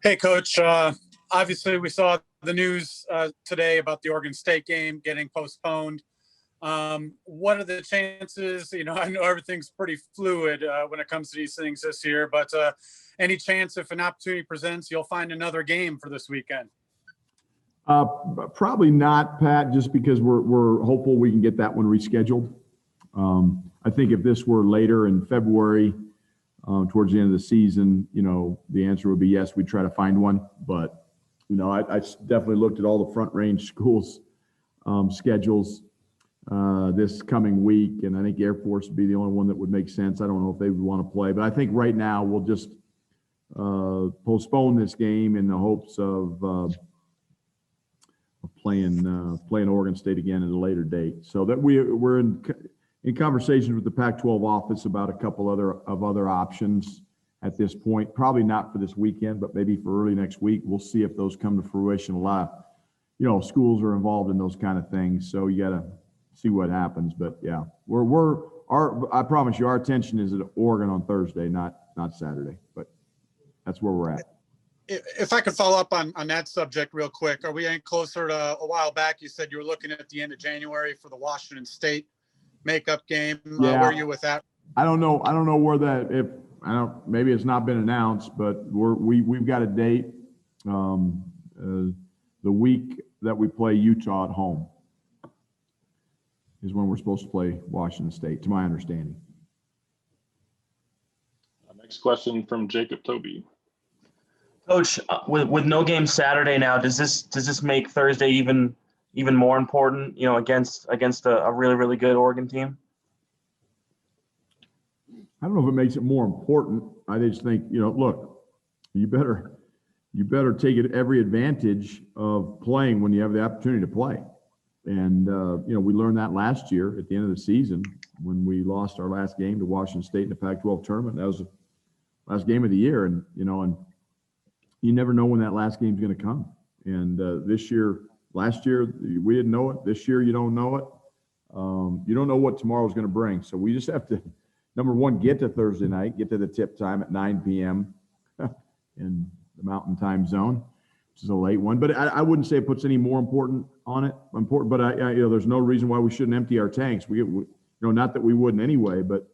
Hey, Coach. Obviously, we saw the news today about the Oregon State game getting postponed. What are the chances? I know everything's pretty fluid when it comes to these things this year, but any chance if an opportunity presents, you'll find another game for this weekend? Probably not, Pat, just because we're hopeful we can get that one rescheduled. I think if this were later in February, towards the end of the season, the answer would be yes, we'd try to find one. But, I definitely looked at all the Front Range schools' schedules this coming week, and I think Air Force would be the only one that would make sense. I don't know if they would want to play, but I think right now we'll just postpone this game in the hopes of playing Oregon State again at a later date. So that we're in conversations with the Pac-12 office about a couple other options at this point. Probably not for this weekend, but maybe for early next week. We'll see if those come to fruition. A lot of, schools are involved in those kind of things, so you got to see what happens. But yeah, I promise you, our attention is at Oregon on Thursday, not Saturday. But that's where we're at. If I could follow up on that subject real quick, are we any closer to a while back? You said you were looking at the end of January for the Washington State makeup game. Yeah. Where are you with that? I don't know where maybe it's not been announced, but we've got a date, the week that we play Utah at home is when we're supposed to play Washington State, to my understanding. Next question from Jacob Toby. Coach, with no game Saturday now, does this make Thursday even more important, against a really, really good Oregon team? I don't know if it makes it more important. I just think, look, you better take every advantage of playing when you have the opportunity to play. And, we learned that last year at the end of the season when we lost our last game to Washington State in the Pac-12 tournament. That was the last game of the year. And, and you never know when that last game's going to come. And last year, we didn't know it. This year, you don't know it. You don't know what tomorrow's going to bring. So we just have to, number one, get to Thursday night, get to the tip time at 9 p.m. in the Mountain Time Zone, which is a late one. But I wouldn't say it puts any more important on it. But there's no reason why we shouldn't empty our tanks. We not that we wouldn't anyway, but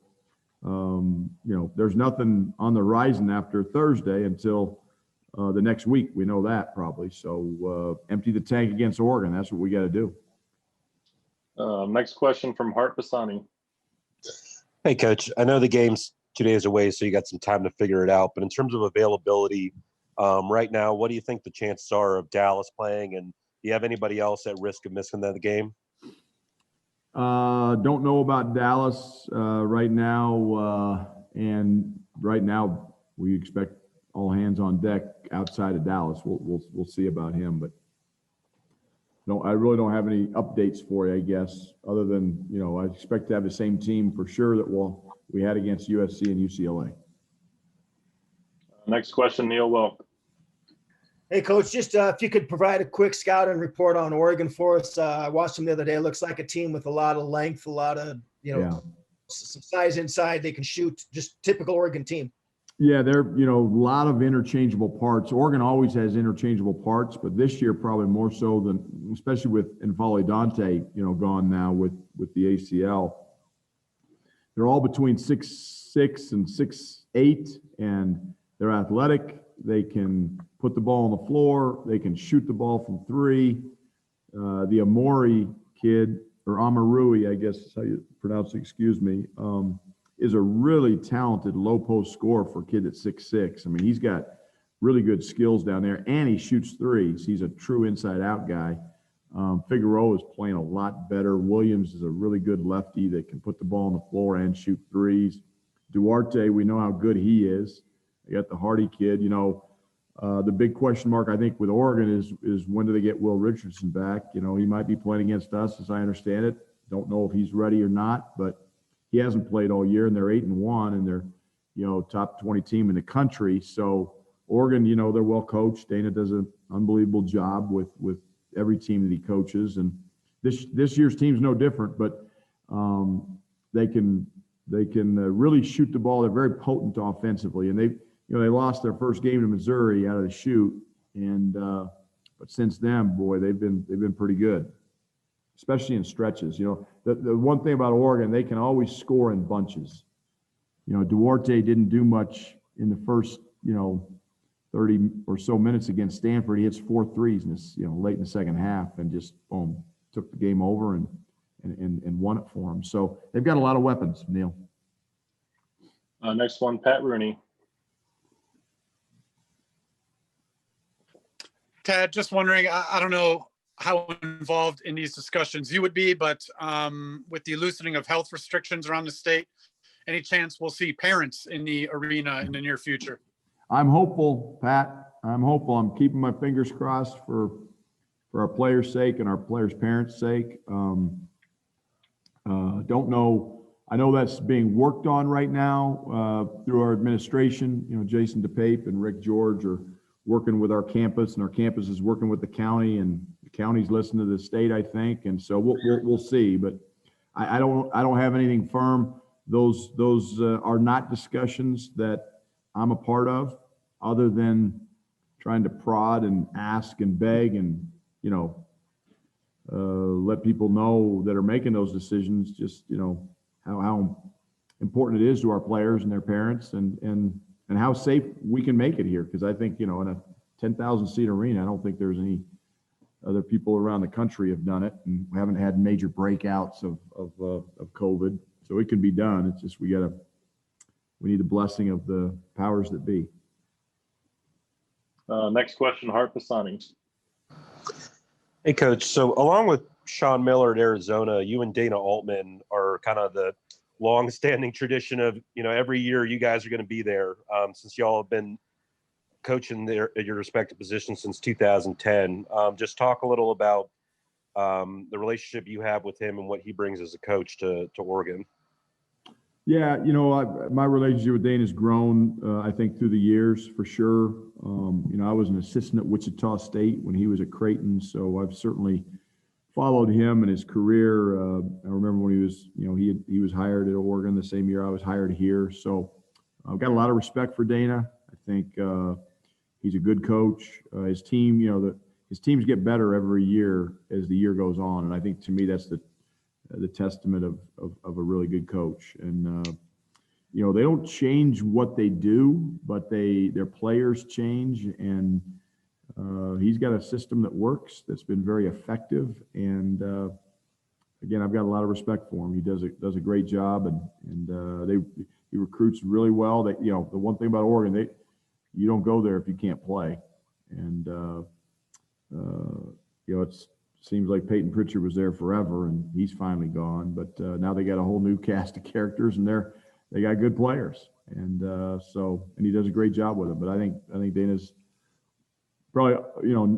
there's nothing on the horizon after Thursday until the next week. We know that probably. So empty the tank against Oregon. That's what we got to do. Next question from Hart Basani. Hey, Coach. I know the game's 2 days away, so you got some time to figure it out. But in terms of availability, right now, what do you think the chances are of Dallas playing? And do you have anybody else at risk of missing that game? Don't know about Dallas right now. And right now, we expect all hands on deck outside of Dallas. We'll see about him, but no, I really don't have any updates for you, I guess, other than, I expect to have the same team for sure that we had against USC and UCLA. Next question, Neil Welk. Hey, Coach, just if you could provide a quick scouting report on Oregon for us. I watched them the other day. It looks like a team with a lot of length, a lot of, some size inside. They can shoot, just typical Oregon team. Yeah, they're, a lot of interchangeable parts. Oregon always has interchangeable parts, but this year probably more so than, especially with N'Faly Dante, gone now with the ACL. They're all between 6'6" and 6'8", and they're athletic. They can put the ball on the floor. They can shoot the ball from three. The Amori kid, or Amarui, I guess is how you pronounce it, excuse me, is a really talented low post scorer for a kid that's 6'6". I mean, he's got really good skills down there, and he shoots threes. He's a true inside-out guy. Figueroa is playing a lot better. Williams is a really good lefty that can put the ball on the floor and shoot threes. Duarte, we know how good he is. They got the Hardy kid. The big question mark, I think, with Oregon is when do they get Will Richardson back? He might be playing against us, as I understand it. Don't know if he's ready or not, but he hasn't played all year, and they're 8-1, and they're, top 20 team in the country. So Oregon, they're well coached. Dana does an unbelievable job with every team that he coaches, and this year's team's no different. But they can really shoot the ball. They're very potent offensively, and they lost their first game to Missouri out of the chute, and but since then, boy, they've been pretty good, especially in stretches. The one thing about Oregon, they can always score in bunches. Duarte didn't do much in the first 30 or so minutes against Stanford. He hits 4 threes in this, late in the second half, and just boom, took the game over and won it for them. So they've got a lot of weapons, Neil. Next one, Pat Rooney. Tad, just wondering, I don't know how involved in these discussions you would be, but with the loosening of health restrictions around the state, any chance we'll see parents in the arena in the near future? I'm hopeful, Pat. I'm hopeful. I'm keeping my fingers crossed for our players' sake and our players' parents' sake. Don't know. I know that's being worked on right now through our administration. Jason DePape and Rick George are working with our campus, and our campus is working with the county, and the county's listening to the state, I think. And so we'll see. But I don't have anything firm. Those are not discussions that I'm a part of, other than trying to prod and ask and beg and let people know that are making those decisions just how important it is to our players and their parents, and how safe we can make it here. Because I think in a 10,000 seat arena, I don't think there's any other people around the country have done it, and we haven't had major breakouts of COVID. So it can be done. It's just we need the blessing of the powers that be. Next question, Hart Pisani. Hey, Coach. So along with Sean Miller at Arizona, you and Dana Altman are kind of the long-standing tradition of, every year you guys are going to be there since y'all have been coaching your respective positions since 2010. Just talk a little about the relationship you have with him and what he brings as a coach to Oregon. Yeah, my relationship with Dana has grown, I think, through the years, for sure. I was an assistant at Wichita State when he was at Creighton, so I've certainly followed him and his career. I remember when he was, he was hired at Oregon the same year I was hired here. So I've got a lot of respect for Dana. I think he's a good coach. His team, his teams get better every year as the year goes on, and I think, to me, that's the testament of a really good coach. And they don't change what they do, but their players change, and he's got a system that works, that's been very effective. And again, I've got a lot of respect for him. He does a great job, and he recruits really well. The one thing about Oregon, you don't go there if you can't play. And it's seems like Peyton Pritchard was there forever, and he's finally gone. But now they got a whole new cast of characters, and they got good players, and he does a great job with them. But I think Dana's probably,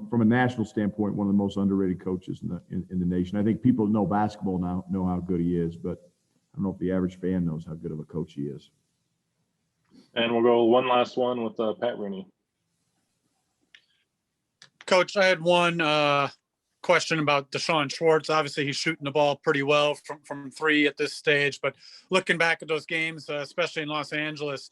from a national standpoint, one of the most underrated coaches in the nation. I think people who know basketball now know how good he is, but I don't know if the average fan knows how good of a coach he is. And we'll go one last one with Pat Rooney. Coach, I had one question about Desean Schwartz. Obviously, he's shooting the ball pretty well from 3 at this stage, but looking back at those games, especially in Los Angeles,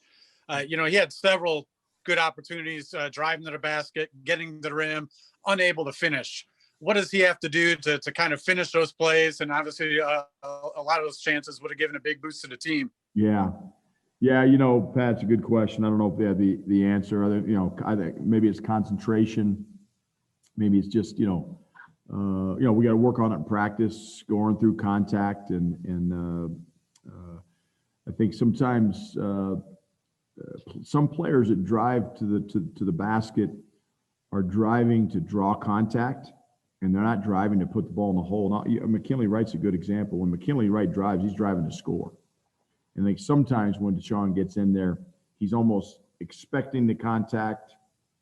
he had several good opportunities, driving to the basket, getting to the rim, unable to finish. What does he have to do to kind of finish those plays? And obviously, a lot of those chances would have given a big boost to the team. Yeah, Pat, it's a good question. I don't know if they have the answer. I think maybe it's concentration. Maybe it's just, we got to work on it in practice, scoring through contact, and I think sometimes some players that drive to the basket are driving to draw contact, and they're not driving to put the ball in the hole. McKinley Wright's a good example. When McKinley Wright drives, he's driving to score. And I think sometimes when Desean gets in there, he's almost expecting the contact,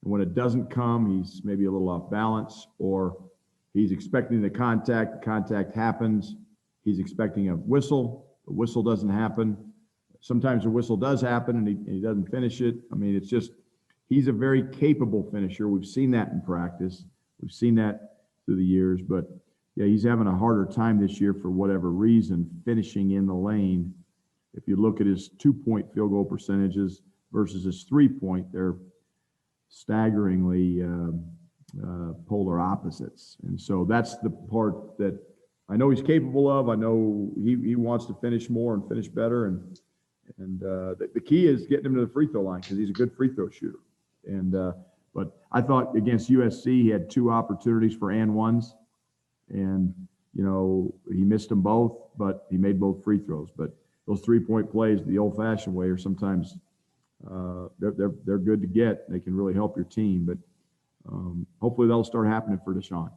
and when it doesn't come, he's maybe a little off balance, or he's expecting the contact happens, he's expecting a whistle, the whistle doesn't happen. Sometimes a whistle does happen and he doesn't finish it. I mean, it's just, he's a very capable finisher. We've seen that in practice. We've seen that through the years, but yeah, he's having a harder time this year for whatever reason, finishing in the lane. If you look at his 2-point field goal percentages versus his 3-point, they're staggeringly polar opposites. And so that's the part that I know he's capable of. I know he wants to finish more and finish better. And the key is getting him to the free throw line because he's a good free throw shooter. And but I thought against USC, he had 2 opportunities for and ones. And, you know, he missed them both, but he made both free throws. But those 3-point plays the old fashioned way are sometimes they're good to get. They can really help your team. But hopefully that'll start happening for Desean.